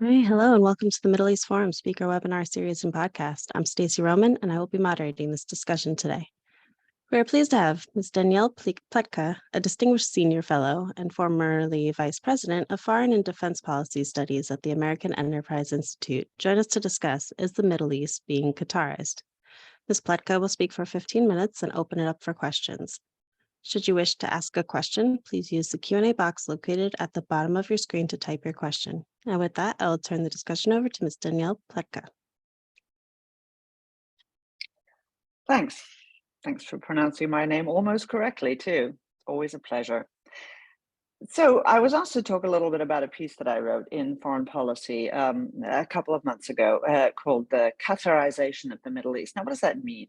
All right, hello, and welcome to the Middle East Forum Speaker Webinar Series and Podcast. I'm Stacey Roman, and I will be moderating this discussion today. We are pleased to have Ms. Danielle Pletka, a distinguished senior fellow and formerly vice president of Foreign and Defense Policy Studies at the American Enterprise Institute, join us to discuss Is the Middle East Being Qatar-ized? Ms. Pletka will speak for 15 minutes and open it up for questions. Should you wish to ask a question, please use the Q&A box located at the bottom of your screen to type your question. And with that, I'll turn the discussion over to Ms. Danielle Pletka. Thanks. Thanks for pronouncing my name almost correctly, too. It's always a pleasure. So I was asked to talk a little bit about a piece that I wrote in Foreign Policy a couple of months ago called The Qatar-ization of the Middle East. Now, what does that mean?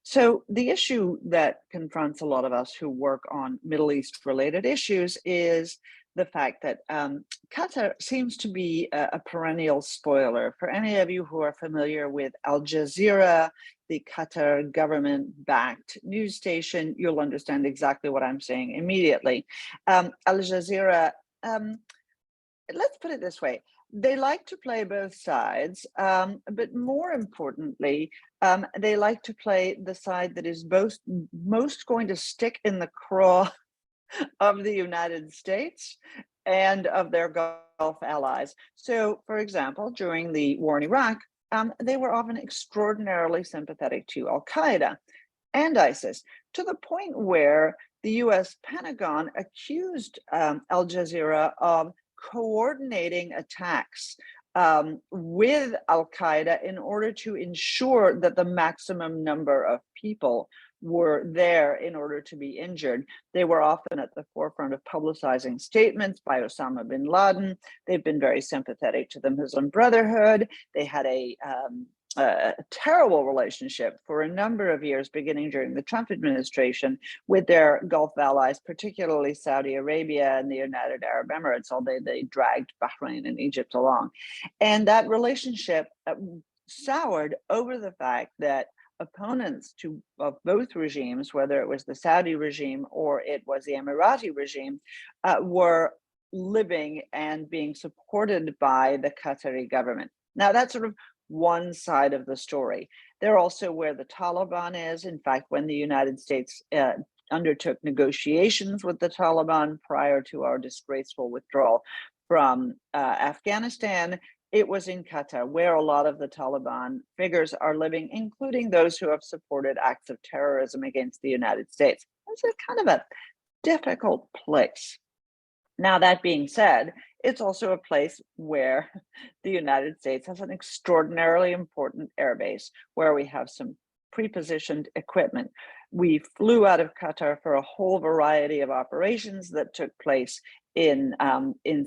So the issue that confronts a lot of us who work on Middle East-related issues is the fact that Qatar seems to be a perennial spoiler. For any of you who are familiar with Al Jazeera, the Qatar government-backed news station, you'll understand exactly what I'm saying immediately. Al Jazeera, let's put it this way. They like to play both sides, but more importantly, they like to play the side that is most going to stick in the craw of the United States and of their Gulf allies. So, for example, during the war in Iraq, they were often extraordinarily sympathetic to Al-Qaeda and ISIS, to the point where the US Pentagon accused Al Jazeera of coordinating attacks with Al-Qaeda in order to ensure that the maximum number of people were there in order to be injured. They were often at the forefront of publicizing statements by Osama bin Laden. They've been very sympathetic to the Muslim Brotherhood. They had a terrible relationship for a number of years, beginning during the Trump administration, with their Gulf allies, particularly Saudi Arabia and the United Arab Emirates, although they dragged Bahrain and Egypt along. And that relationship soured over the fact that opponents of both regimes, whether it was the Saudi regime or it was the Emirati regime, were living and being supported by the Qatari government. Now, that's sort of one side of the story. They're also where the Taliban is. In fact, when the United States undertook negotiations with the Taliban prior to our disgraceful withdrawal from Afghanistan, it was in Qatar, where a lot of the Taliban figures are living, including those who have supported acts of terrorism against the United States. It's a kind of a difficult place. Now, that being said, it's also a place where the United States has an extraordinarily important airbase, where we have some pre-positioned equipment. We flew out of Qatar for a whole variety of operations that took place in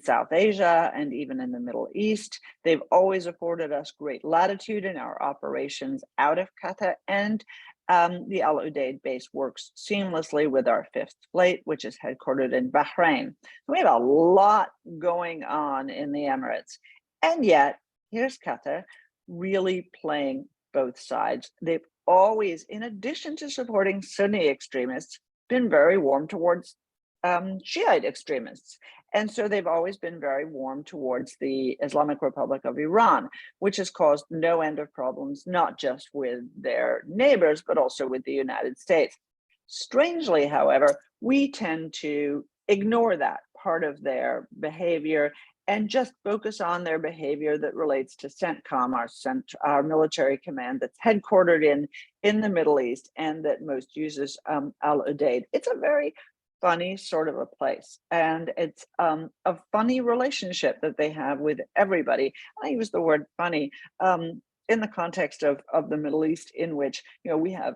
South Asia and even in the Middle East. They've always afforded us great latitude in our operations out of Qatar, and the Al Udeid base works seamlessly with our Fifth Fleet, which is headquartered in Bahrain. We have a lot going on in the Emirates. And yet, here's Qatar really playing both sides. They've always, in addition to supporting Sunni extremists, been very warm towards Shiite extremists. And so they've always been very warm towards the Islamic Republic of Iran, which has caused no end of problems, not just with their neighbors, but also with the United States. Strangely, however, we tend to ignore that part of their behavior and just focus on their behavior that relates to CENTCOM, our military command that's headquartered in the Middle East and that most uses Al Udeid. It's a very funny sort of a place, and it's a funny relationship that they have with everybody. I use the word funny in the context of the Middle East, in which we have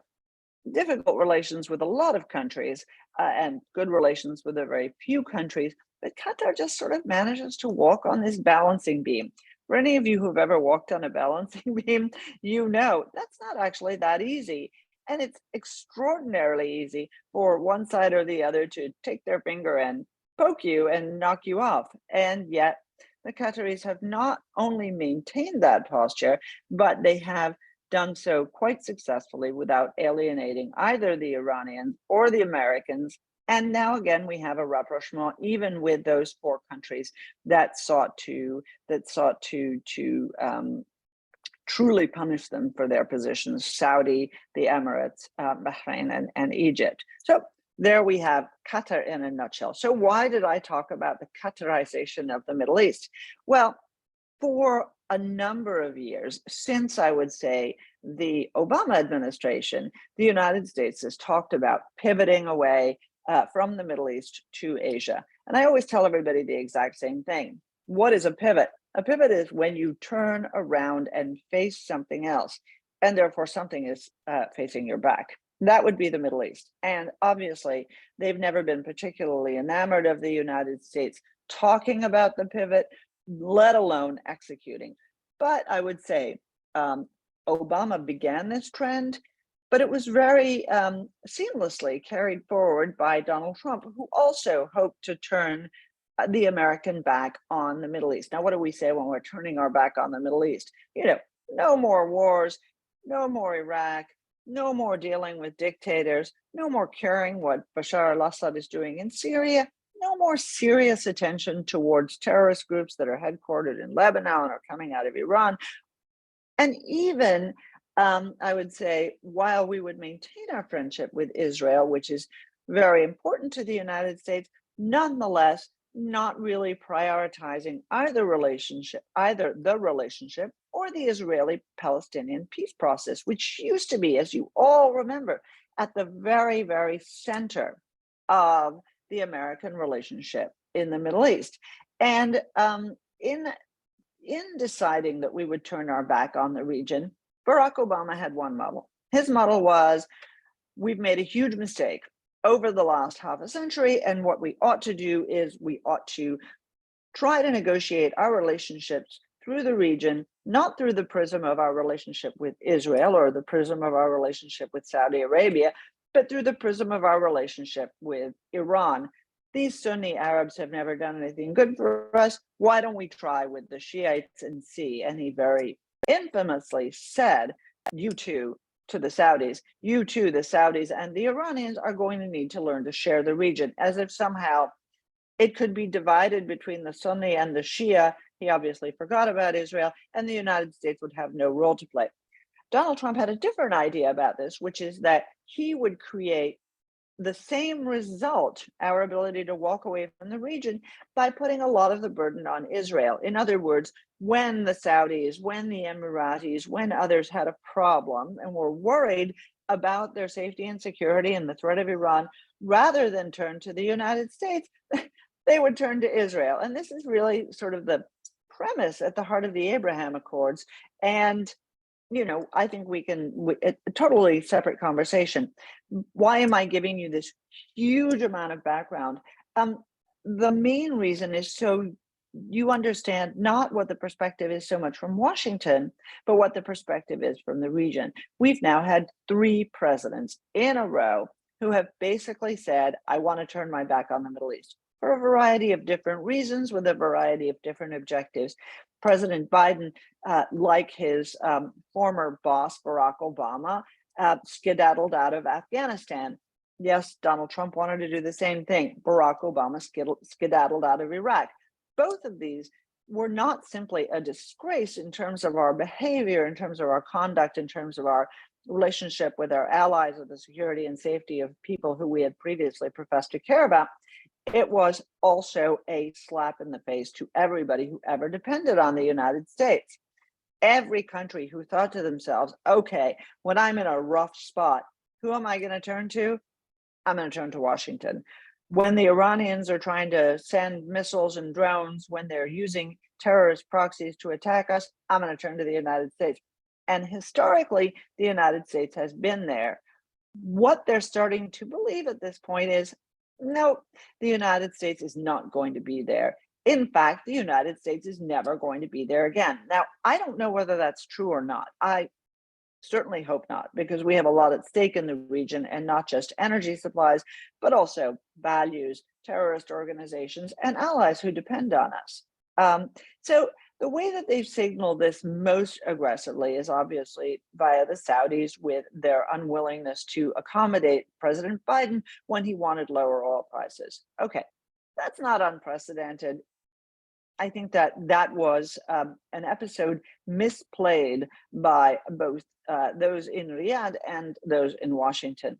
difficult relations with a lot of countries and good relations with a very few countries, but Qatar just sort of manages to walk on this balancing beam. For any of you who've ever walked on a balancing beam, that's not actually that easy. And it's extraordinarily easy for one side or the other to take their finger and poke you and knock you off. And yet the Qataris have not only maintained that posture, but they have done so quite successfully without alienating either the Iranians or the Americans And now again, we have a rapprochement, even with those four countries that sought to truly punish them for their positions: Saudi, the Emirates, Bahrain, and Egypt. So there we have Qatar in a nutshell. So why did I talk about the Qatarization of the Middle East? Well, for a number of years, since I would say the Obama administration, the United States has talked about pivoting away from the Middle East to Asia. And I always tell everybody the exact same thing. What is a pivot? A pivot is when you turn around and face something else, and therefore something is facing your back. That would be the Middle East. And obviously, they've never been particularly enamored of the United States talking about the pivot, let alone executing. But I would say Obama began this trend, but it was very seamlessly carried forward by Donald Trump, who also hoped to turn the American back on the Middle East. Now, what do we say when we're turning our back on the Middle East? No more wars, no more Iraq, no more dealing with dictators, no more caring what Bashar al-Assad is doing in Syria, no more serious attention towards terrorist groups that are headquartered in Lebanon or coming out of Iran. And even, I would say, while we would maintain our friendship with Israel, which is very important to the United States, nonetheless, not really prioritizing either the relationship or the Israeli-Palestinian peace process, which used to be, as you all remember, at the very, very center of the American relationship in the Middle East. And in deciding that we would turn our back on the region, Barack Obama had one model. His model was, we've made a huge mistake over the last half a century, and what we ought to do is we ought to try to negotiate our relationships through the region, not through the prism of our relationship with Israel or the prism of our relationship with Saudi Arabia, but through the prism of our relationship with Iran. These Sunni Arabs have never done anything good for us. Why don't we try with the Shiites and see? And he very infamously said, you too, to the Saudis, you too, the Saudis and the Iranians are going to need to learn to share the region, as if somehow it could be divided between the Sunni and the Shia. He obviously forgot about Israel, and the United States would have no role to play. Donald Trump had a different idea about this, which is that he would create the same result, our ability to walk away from the region, by putting a lot of the burden on Israel. In other words, when the Saudis, when the Emiratis, when others had a problem and were worried about their safety and security and the threat of Iran, rather than turn to the United States, they would turn to Israel. And this is really sort of the premise at the heart of the Abraham Accords. And I think a totally separate conversation. Why am I giving you this huge amount of background? The main reason is so you understand not what the perspective is so much from Washington, but what the perspective is from the region. We've now had 3 presidents in a row who have basically said, I want to turn my back on the Middle East, for a variety of different reasons with a variety of different objectives. President Biden, like his former boss, Barack Obama, skedaddled out of Afghanistan. Yes, Donald Trump wanted to do the same thing. Barack Obama skedaddled out of Iraq. Both of these were not simply a disgrace in terms of our behavior, in terms of our conduct, in terms of our relationship with our allies, of the security and safety of people who we had previously professed to care about. It was also a slap in the face to everybody who ever depended on the United States. Every country who thought to themselves, okay, when I'm in a rough spot, who am I going to turn to? I'm going to turn to Washington. When the Iranians are trying to send missiles and drones, when they're using terrorist proxies to attack us, I'm going to turn to the United States. And historically, the United States has been there. What they're starting to believe at this point is, no, the United States is not going to be there. In fact, the United States is never going to be there again. Now, I don't know whether that's true or not. I certainly hope not, because we have a lot at stake in the region, and not just energy supplies, but also values, terrorist organizations, and allies who depend on us. So The way that they've signaled this most aggressively is obviously via the Saudis with their unwillingness to accommodate President Biden when he wanted lower oil prices. Okay, that's not unprecedented. I think that that was an episode misplayed by both those in Riyadh and those in Washington.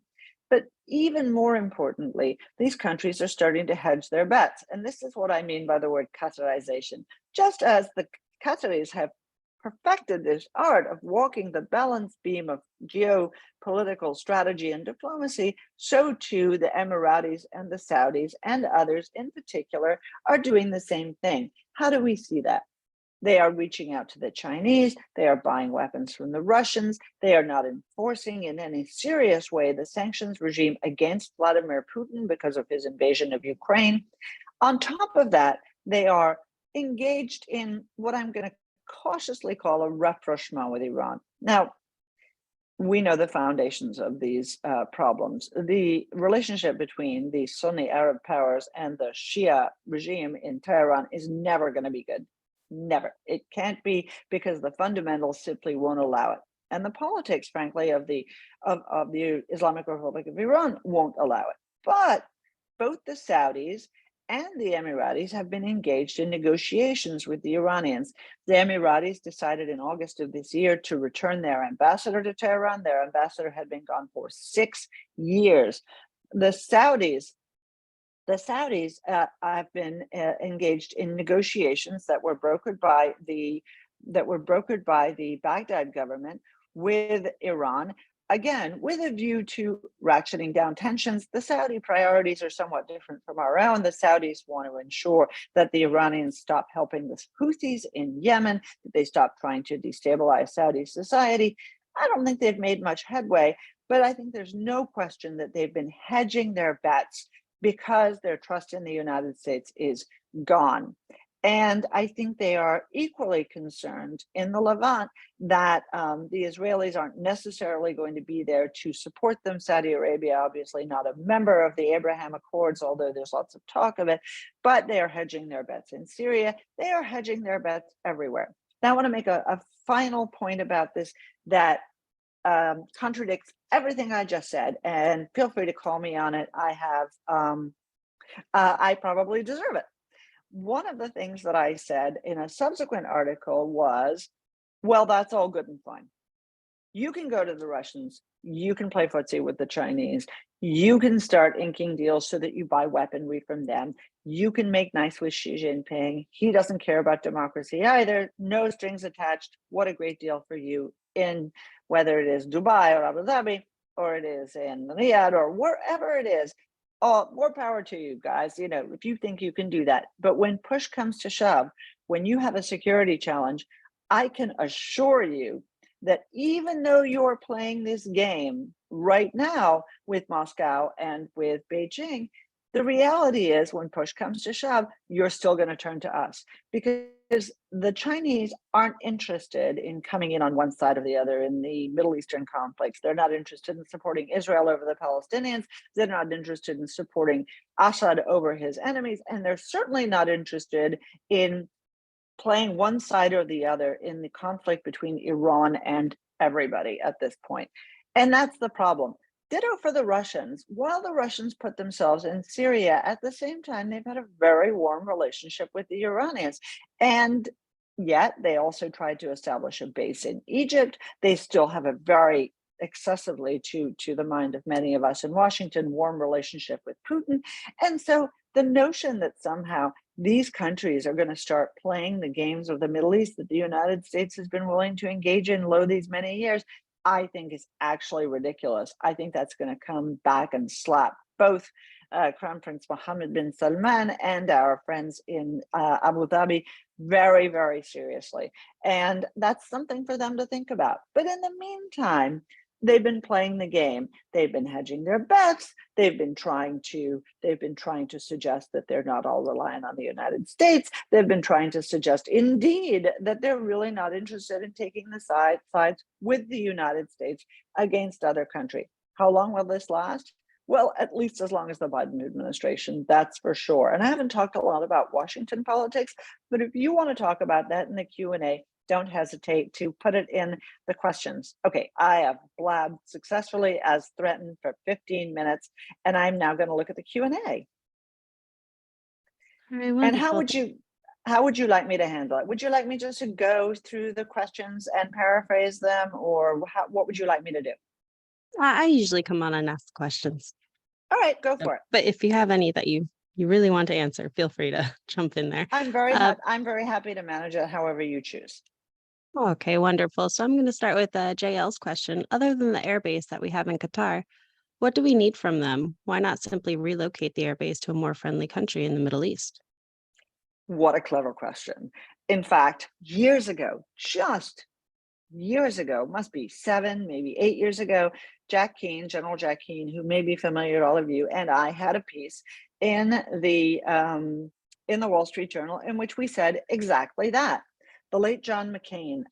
But even more importantly, these countries are starting to hedge their bets. And this is what I mean by the word Qatar-ization. Just as the Qataris have perfected this art of walking the balance beam of geopolitical strategy and diplomacy, so too the Emiratis and the Saudis and others in particular are doing the same thing. How do we see that? They are reaching out to the Chinese. They are buying weapons from the Russians. They are not enforcing in any serious way the sanctions regime against Vladimir Putin because of his invasion of Ukraine. On top of that, they are engaged in what I'm going to cautiously call a rapprochement with Iran. Now, we know the foundations of these problems. The relationship between the Sunni Arab powers and the Shia regime in Tehran is never going to be good. Never. It can't be, because the fundamentals simply won't allow it. And the politics, frankly, of the Islamic Republic of Iran won't allow it. But both the Saudis and the Emiratis have been engaged in negotiations with the Iranians. The Emiratis decided in August of this year to return their ambassador to Tehran. Their ambassador had been gone for 6 years. The Saudis have been engaged in negotiations that were brokered by the Baghdad government with Iran, again, with a view to ratcheting down tensions. The Saudi priorities are somewhat different from our own. The Saudis want to ensure that the Iranians stop helping the Houthis in Yemen, that they stop trying to destabilize Saudi society. I don't think they've made much headway, but I think there's no question that they've been hedging their bets because their trust in the United States is gone. And I think they are equally concerned in the Levant that the Israelis aren't necessarily going to be there to support them. Saudi Arabia, obviously not a member of the Abraham Accords, although there's lots of talk of it, but they are hedging their bets in Syria. They are hedging their bets everywhere. Now, I want to make a final point about this that contradicts everything I just said, and feel free to call me on it. I probably deserve it. One of the things that I said in a subsequent article was, well, that's all good and fine. You can go to the Russians, you can play footsie with the Chinese, you can start inking deals so that you buy weaponry from them, you can make nice with Xi Jinping. He doesn't care about democracy either, no strings attached. What a great deal for you, in whether it is Dubai or Abu Dhabi, or it is in Riyadh, or wherever it is. Oh, more power to you guys, you know, if you think you can do that. But when push comes to shove, when you have a security challenge, I can assure you that even though you're playing this game right now with Moscow and with Beijing, the reality is when push comes to shove, you're still going to turn to us, because the Chinese aren't interested in coming in on one side or the other in the Middle Eastern conflicts. They're not interested in supporting Israel over the Palestinians. They're not interested in supporting Assad over his enemies. And they're certainly not interested in playing one side or the other in the conflict between Iran and everybody at this point. And that's the problem. Ditto for the Russians. While the Russians put themselves in Syria, at the same time, they've had a very warm relationship with the Iranians. And yet they also tried to establish a base in Egypt. They still have a very excessively, to the mind of many of us in Washington, warm relationship with Putin. And so the notion that somehow these countries are going to start playing the games of the Middle East that the United States has been willing to engage in these many years, I think is actually ridiculous. I think that's going to come back and slap both Crown Prince Mohammed bin Salman and our friends in Abu Dhabi very, very seriously. And that's something for them to think about. But in the meantime, they've been playing the game. They've been hedging their bets. They've been trying to suggest that they're not all reliant on the United States. They've been trying to suggest, indeed, that they're really not interested in taking the sides with the United States against other countries. How long will this last? Well, at least as long as the Biden administration, that's for sure. And I haven't talked a lot about Washington politics, but if you want to talk about that in the Q&A, don't hesitate to put it in the questions. Okay, I have blabbed successfully as threatened for 15 minutes, and I'm now going to look at the Q&A. All right, And wonderful. how would you like me to handle it? Would you like me just to go through the questions and paraphrase them, or what would you like me to do? I usually come on and ask questions. All right, go for it. But if you have any that you really want to answer, feel free to jump in there. I'm very happy to manage it however you choose. Okay, wonderful. So I'm going to start with JL's question. Other than the airbase that we have in Qatar, what do we need from them? Why not simply relocate the airbase to a more friendly country in the Middle East? What a clever question. In fact, years ago, just years ago, must be 7, maybe 8 years ago, Jack Keane, General Jack Keane, who may be familiar to all of you, and I had a piece in the Wall Street Journal in which we said exactly that. The late John McCain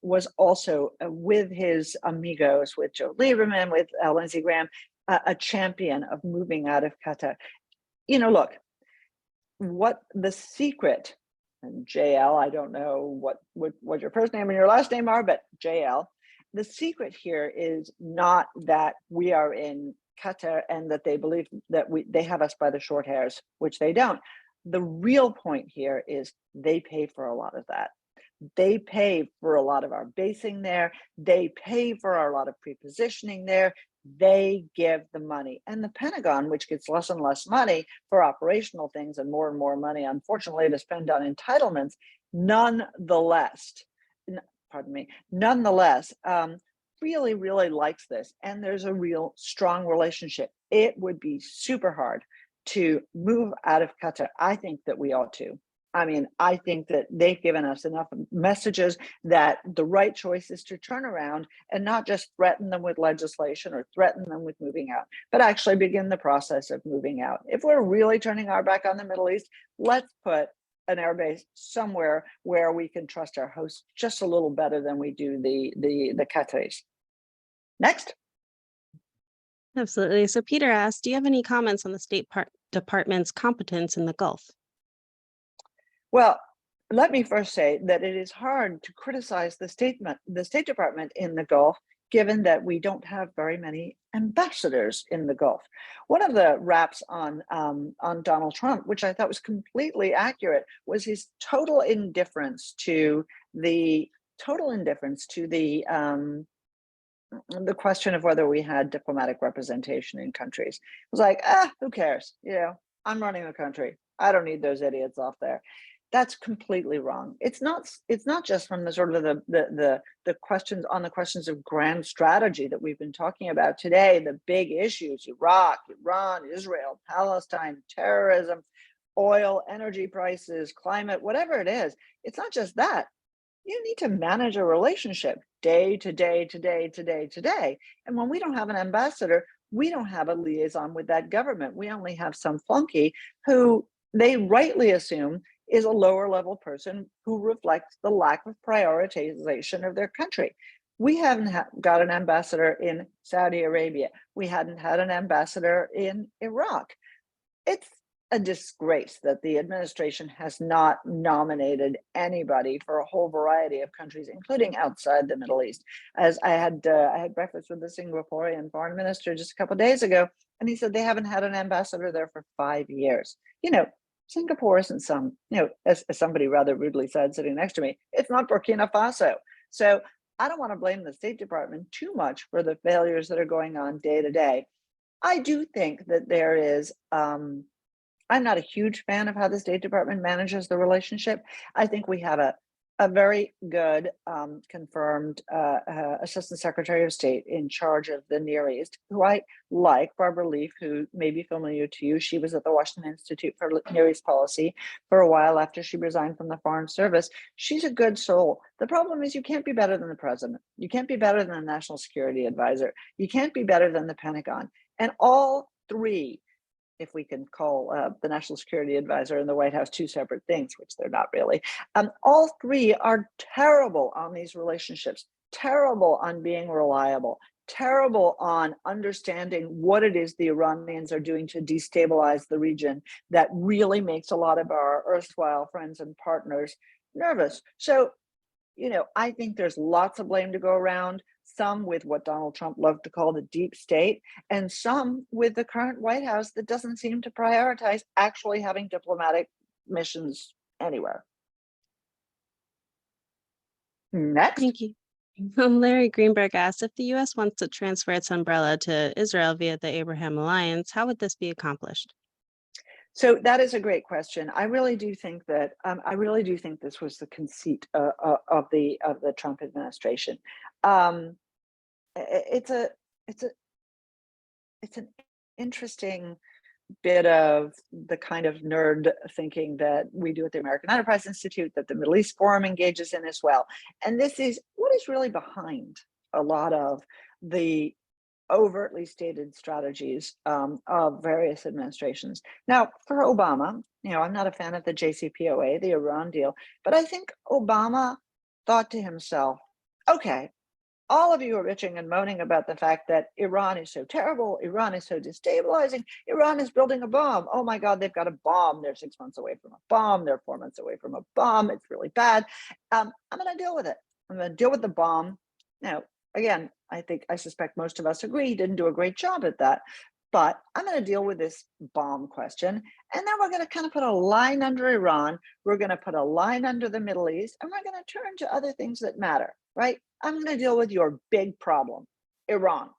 was also with his amigos, with Joe Lieberman, with Lindsey Graham, a champion of moving out of Qatar. You know, look, what the secret, and JL, I don't know what your first name and your last name are, but JL, the secret here is not that we are in Qatar and that they believe that they have us by the short hairs, which they don't. The real point here is they pay for a lot of that. They pay for a lot of our basing there. They pay for a lot of prepositioning there. They give the money. And the Pentagon, which gets less and less money for operational things and more money, unfortunately, to spend on entitlements, nonetheless, really likes this. And there's a real strong relationship. It would be super hard to move out of Qatar. I think that we ought to. I mean, I think that they've given us enough messages that the right choice is to turn around and not just threaten them with legislation or threaten them with moving out, but actually begin the process of moving out. If we're really turning our back on the Middle East, let's put an airbase somewhere where we can trust our hosts just a little better than we do the Qataris. Next. Absolutely. So Peter asked, do you have any comments on the State Department's competence in the Gulf? Well, let me first say that it is hard to criticize the State Department in the Gulf, given that we don't have very many ambassadors in the Gulf. One of the raps on Donald Trump, which I thought was completely accurate, was his total indifference to the question of whether we had diplomatic representation in countries. It was like, who cares? You know, I'm running the country. I don't need those idiots off there. That's completely wrong. It's not just from the sort of the questions of grand strategy that we've been talking about today, the big issues: Iraq, Iran, Israel, Palestine, terrorism, oil, energy prices, climate, whatever it is. It's not just that. You need to manage a relationship day to day to day to day to day. And when we don't have an ambassador, we don't have a liaison with that government. We only have some flunky who they rightly assume is a lower level person who reflects the lack of prioritization of their country. We haven't got an ambassador in Saudi Arabia. We hadn't had an ambassador in Iraq. It's a disgrace that the administration has not nominated anybody for a whole variety of countries, including outside the Middle East. As I had breakfast with the Singaporean foreign minister just a couple of days ago, and he said they haven't had an ambassador there for 5 years. You know, Singapore isn't some, as somebody rather rudely said sitting next to me, it's not Burkina Faso. So I don't want to blame the State Department too much for the failures that are going on day to day. I do think that there is, I'm not a huge fan of how the State Department manages the relationship. I think we have a very good confirmed Assistant Secretary of State in charge of the Near East, who I like, Barbara Leaf, who may be familiar to you. She was at the Washington Institute for Near East Policy for a while after she resigned from the Foreign Service. She's a good soul. The problem is you can't be better than the president. You can't be better than the National Security Advisor. You can't be better than the Pentagon. And all three, if we can call the National Security Advisor and the White House two separate things, which they're not really, all three are terrible on these relationships, terrible on being reliable, terrible on understanding what it is the Iranians are doing to destabilize the region that really makes a lot of our erstwhile friends and partners nervous. So, I think there's lots of blame to go around, some with what Donald Trump loved to call the deep state, and some with the current White House that doesn't seem to prioritize actually having diplomatic missions anywhere. Next. Thank you. Larry Greenberg asked, if the U.S. wants to transfer its umbrella to Israel via the Abraham Alliance, how would this be accomplished? So that is a great question. I really do think that this was the conceit of the Trump administration. It's an interesting bit of the kind of nerd thinking that we do at the American Enterprise Institute, that the Middle East Forum engages in as well. And this is what is really behind a lot of the overtly stated strategies of various administrations. Now, for Obama, I'm not a fan of the JCPOA, the Iran deal, but I think Obama thought to himself, okay, all of you are bitching and moaning about the fact that Iran is so terrible, Iran is so destabilizing, Iran is building a bomb. Oh my God, they've got a bomb. They're 6 months away from a bomb. They're 4 months away from a bomb. It's really bad. I'm going to deal with it. I'm going to deal with the bomb. Now, again, I suspect most of us agree he didn't do a great job at that, but I'm going to deal with this bomb question. And then we're going to kind of put a line under Iran. We're going to put a line under the Middle East, and we're going to turn to other things that matter, right? I'm going to deal with your big problem, Iran.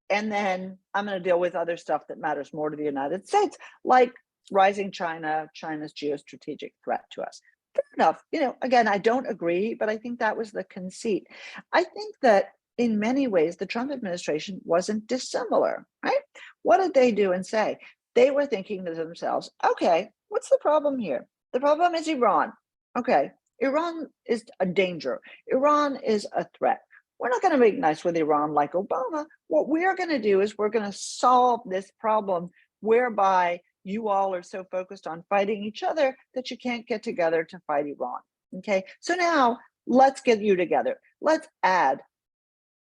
And then I'm going to deal with other stuff that matters more to the United States, like rising China, China's geostrategic threat to us. Fair enough. Again, I don't agree, but I think that was the conceit. I think that in many ways, the Trump administration wasn't dissimilar, right? What did they do and say? They were thinking to themselves, okay, what's the problem here? The problem is Iran. Okay, Iran is a danger. Iran is a threat. We're not going to make nice with Iran like Obama. What we're going to do is we're going to solve this problem whereby you all are so focused on fighting each other that you can't get together to fight Iran. Okay, so now let's get you together. Let's add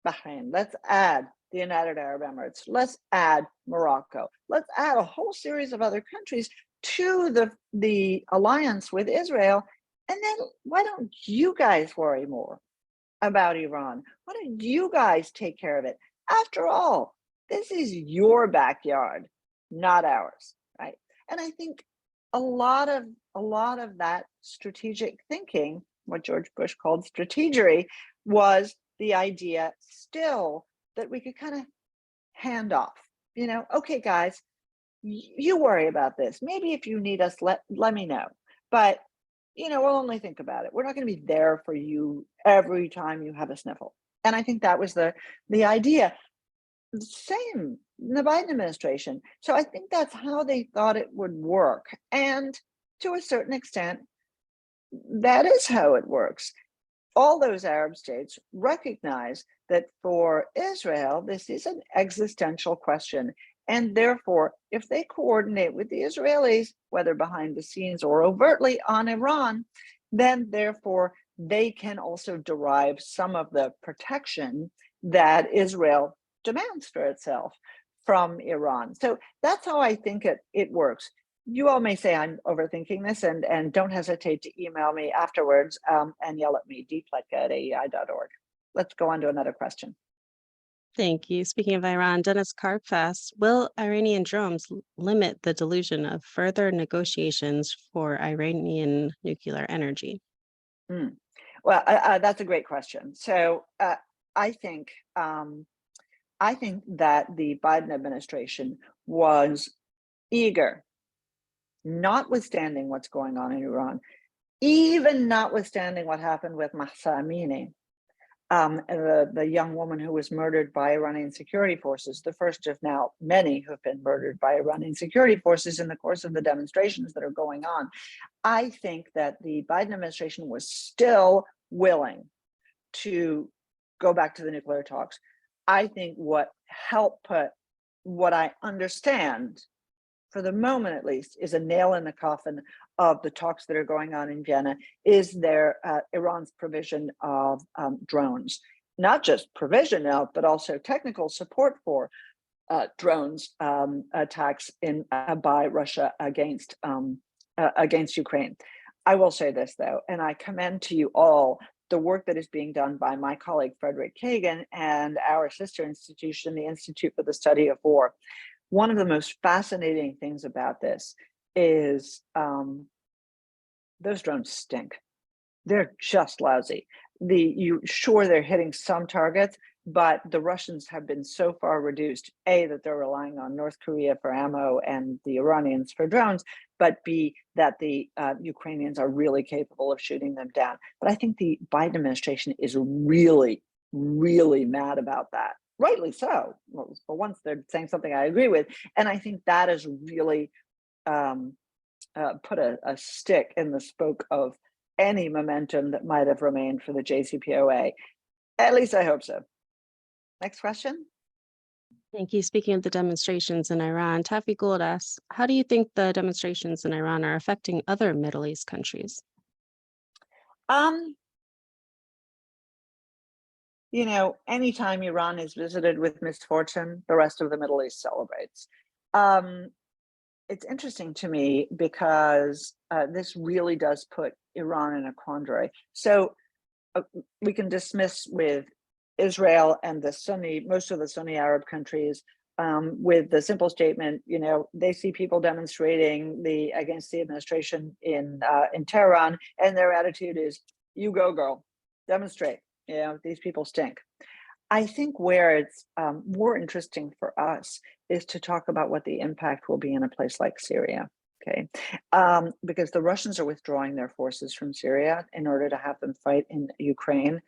Bahrain. Let's add the United Arab Emirates. Let's add Morocco. Let's add a whole series of other countries to the alliance with Israel. And then why don't you guys worry more about Iran? Why don't you guys take care of it? After all, this is your backyard, not ours, right? And I think a lot of that strategic thinking, what George Bush called strategery, was the idea still that we could kind of hand off, okay, guys, you worry about this. Maybe if you need us, let me know. But, we'll only think about it. We're not going to be there for you every time you have a sniffle. And I think that was the idea. Same in the Biden administration. So I think that's how they thought it would work. And to a certain extent, that is how it works. All those Arab states recognize that for Israel, this is an existential question. And therefore, if they coordinate with the Israelis, whether behind the scenes or overtly on Iran, then therefore they can also derive some of the protection that Israel demands for itself from Iran. So that's how I think it works. You all may say I'm overthinking this, and don't hesitate to email me afterwards and yell at me, dpletka@aei.org. Let's go on to another question. Thank you. Speaking of Iran, Dennis Karp asks, will Iranian drones limit the delusion of further negotiations for Iranian nuclear energy? Well, that's a great question. So I think that the Biden administration was eager, notwithstanding what's going on in Iran, even notwithstanding what happened with Mahsa Amini, the young woman who was murdered by Iranian security forces, the first of now many who have been murdered by Iranian security forces in the course of the demonstrations that are going on. I think that the Biden administration was still willing to go back to the nuclear talks. I think what helped put what I understand, for the moment at least, is a nail in the coffin of the talks that are going on in Vienna is Iran's provision of drones. not just provision of, but also technical support for drones attacks by Russia against Ukraine. I will say this though, and I commend to you all the work that is being done by my colleague Frederick Kagan and our sister institution, the Institute for the Study of War. One of the most fascinating things about this is those drones stink. They're just lousy. Sure, they're hitting some targets, but the Russians have been so far reduced, A, that they're relying on North Korea for ammo and the Iranians for drones, but B, that the Ukrainians are really capable of shooting them down. But I think the Biden administration is really, really mad about that. Rightly so. Well, for once, they're saying something I agree with. And I think that has really put a stick in the spoke of any momentum that might have remained for the JCPOA. At least I hope so. Next question. Thank you. Speaking of the demonstrations in Iran, Taffy Gould asks, how do you think the demonstrations in Iran are affecting other Middle East countries? You know, anytime Iran is visited with misfortune, the rest of the Middle East celebrates. It's interesting to me because this really does put Iran in a quandary. So we can dismiss with Israel and most of the Sunni Arab countries with the simple statement, you know, they see people demonstrating against the administration in Tehran, and their attitude is, you go girl, demonstrate, you know, these people stink. I think where it's more interesting for us is to talk about what the impact will be in a place like Syria, okay? Because the Russians are withdrawing their forces from Syria in order to have them fight in Ukraine.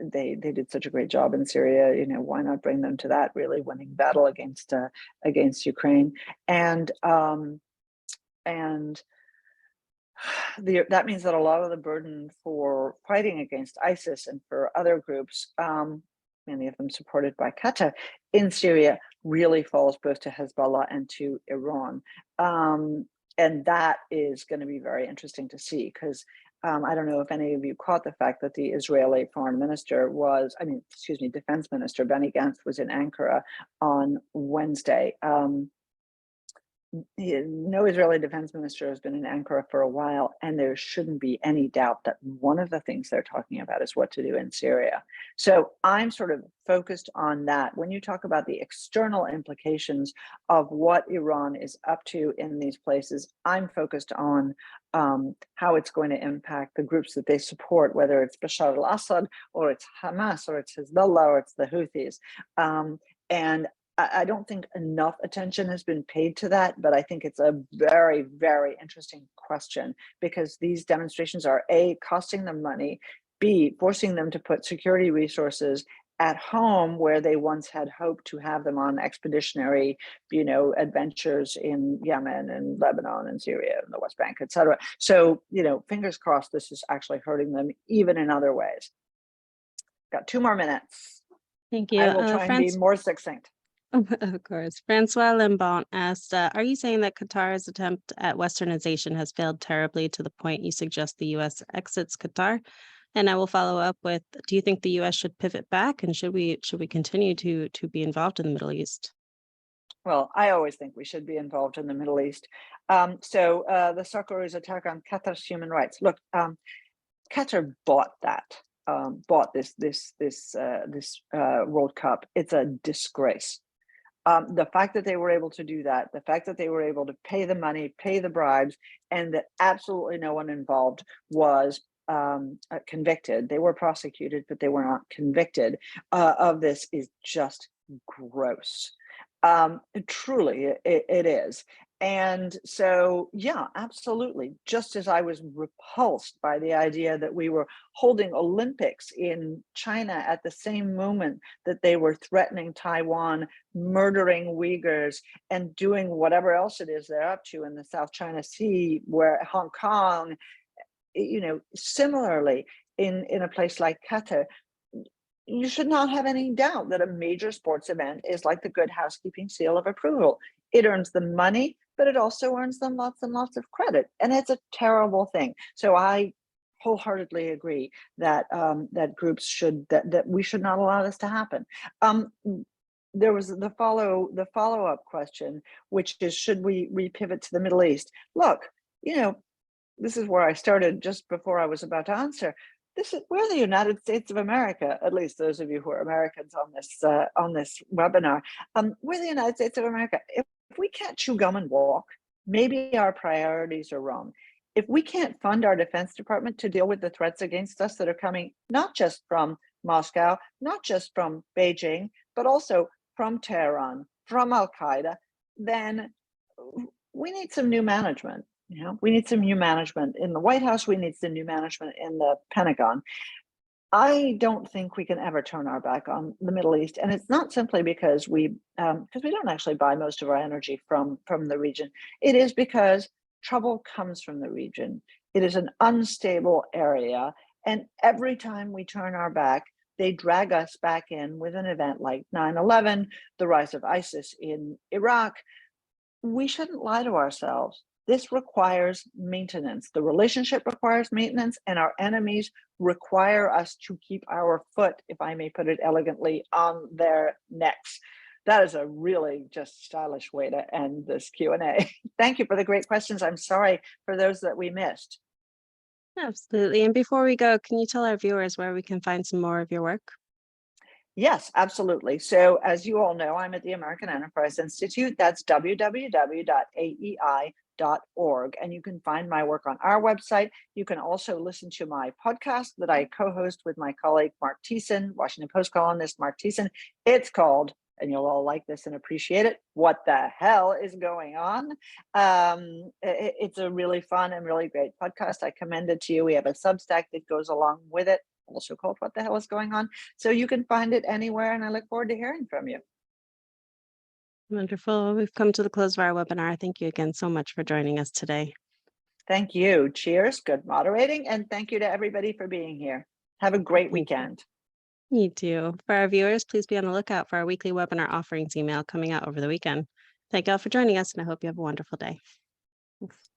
They did such a great job in Syria, you know, why not bring them to that really winning battle against Ukraine? And that means that a lot of the burden for fighting against ISIS and for other groups, many of them supported by Qatar in Syria, really falls both to Hezbollah and to Iran. And that is going to be very interesting to see, because I don't know if any of you caught the fact that the Israeli defense minister Benny Gantz was in Ankara on Wednesday. No Israeli defense minister has been in Ankara for a while, and there shouldn't be any doubt that one of the things they're talking about is what to do in Syria. So I'm sort of focused on that. When you talk about the external implications of what Iran is up to in these places, I'm focused on how it's going to impact the groups that they support, whether it's Bashar al-Assad or it's Hamas or it's Hezbollah or it's the Houthis. And I don't think enough attention has been paid to that, but I think it's a very, very interesting question, because these demonstrations are A, costing them money, B, forcing them to put security resources at home where they once had hoped to have them on expeditionary, you know, adventures in Yemen and Lebanon and Syria and the West Bank, et cetera. So, you know, fingers crossed, this is actually hurting them even in other ways. Got 2 more minutes. Thank you. I will try and be more succinct. Of course. Francois Limbont asked, are you saying that Qatar's attempt at Westernization has failed terribly to the point you suggest the U.S. exits Qatar? And I will follow up with, do you think the U.S. should pivot back, and should we continue to be involved in the Middle East? Well, I always think we should be involved in the Middle East. So the Socceroos attack on Qatar's human rights. Look, Qatar bought this World Cup. It's a disgrace. The fact that they were able to do that, the fact that they were able to pay the money, pay the bribes, and that absolutely no one involved was convicted. They were prosecuted, but they were not convicted of this is just gross. Truly, it is. And so, yeah, absolutely. Just as I was repulsed by the idea that we were holding Olympics in China at the same moment that they were threatening Taiwan, murdering Uyghurs, and doing whatever else it is they're up to in the South China Sea, where Hong Kong, you know, similarly in a place like Qatar, you should not have any doubt that a major sports event is like the Good Housekeeping seal of approval. It earns them money, but it also earns them lots and lots of credit. And it's a terrible thing. So I wholeheartedly agree that that groups should that we should not allow this to happen. There was the follow-up question, which is, should we repivot to the Middle East? Look, this is where I started just before I was about to answer. We're the United States of America, at least those of you who are Americans on this webinar. We're the United States of America. If we can't chew gum and walk, maybe our priorities are wrong. If we can't fund our Defense Department to deal with the threats against us that are coming not just from Moscow, not just from Beijing, but also from Tehran, from Al Qaeda, then we need some new management. We need some new management in the White House. We need some new management in the Pentagon. I don't think we can ever turn our back on the Middle East, and it's not simply because we don't actually buy most of our energy from the region. It is because trouble comes from the region. It is an unstable area, and every time we turn our back, they drag us back in with an event like 9/11, the rise of ISIS in Iraq. We shouldn't lie to ourselves. This requires maintenance. The relationship requires maintenance, and our enemies require us to keep our foot, if I may put it elegantly, on their necks. That is a really just stylish way to end this Q&A. Thank you for the great questions. I'm sorry for those that we missed. Absolutely. And before we go, can you tell our viewers where we can find some more of your work? Yes, absolutely. So as you all know, I'm at the American Enterprise Institute. That's www.aei.org. And you can find my work on our website. You can also listen to my podcast that I co-host with my colleague, Mark Thiessen, Washington Post columnist Mark Thiessen. It's called, and you'll all like this and appreciate it, What the Hell is Going On? It's a really fun and really great podcast. I commend it to you. We have a Substack that goes along with it, also called What the Hell is Going On? So you can find it anywhere, and I look forward to hearing from you. Wonderful. We've come to the close of our webinar. Thank you again so much for joining us today. Thank you. Cheers. Good moderating. And thank you to everybody for being here. Have a great weekend. You too. For our viewers, please be on the lookout for our weekly webinar offerings email coming out over the weekend. Thank you all for joining us, and I hope you have a wonderful day. Thanks.